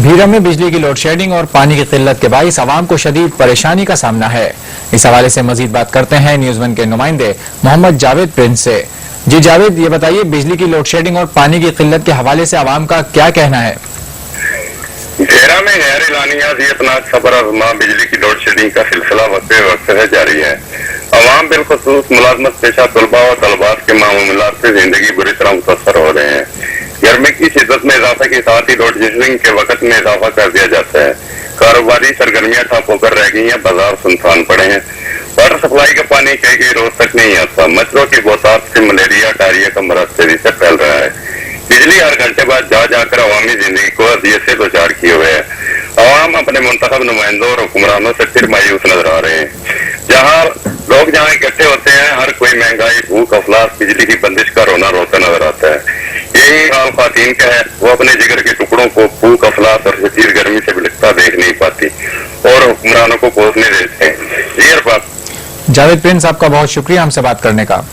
भीरा में बिजली की लोड शेडिंग और पानी की किल्लत के बाइस आवाम को शदीद परेशानी का सामना है। इस हवाले से मजीद बात करते हैं न्यूज़ वन के नुमाइंदे मोहम्मद जावेद प्रिंस से। जी जावेद, ये बताइए बिजली की लोड शेडिंग और पानी की किल्लत के हवाले से आवाम का क्या कहना है? भीरा में गैर एलानिया ज़ियतनाक सबर आज़मा बिजली की लोड शेडिंग का सिलसिला वक्त से जारी है। अवाम बिलखुसूस मुलाजमत पेशा तलबा और तलबात के मामूलात से जिंदगी बुरी तरह मुतासर हो रहे हैं। गर्मी की शिद्दत में इजाफे के साथ ही लोड शेडिंग के वक्त में इजाफा कर दिया जाता है। कारोबारी सरगर्मियां ठप होकर रह गई हैं, बाजार सुनसान पड़े हैं। वाटर सप्लाई का पानी कई रोज तक नहीं आता। मच्छरों की बहुतात से मलेरिया डायरिया का मरज तेजी से फैल रहा है। बिजली हर घंटे बाद जा जाकर अवामी जिंदगी को अजियत से दो चार किए हुए है। अवाम अपने मुंतखब नुमाइंदों और हुक्मरानों से फिर मायूस नजर आ रहे हैं। लोग जहाँ इकट्ठे होते हैं, हर कोई महंगाई, भूख, अफलास, बिजली की बंदिश का रोना रोता नजर आता है। यही हाल खातीन का है, वो अपने जिगर के टुकड़ों को भूख, अफलास और शदीद गर्मी से बिलखता देख नहीं पाती और हुक्मरानों को कोसने देते हैं। जावेद प्रिंस, आपका बहुत शुक्रिया हमसे बात करने का।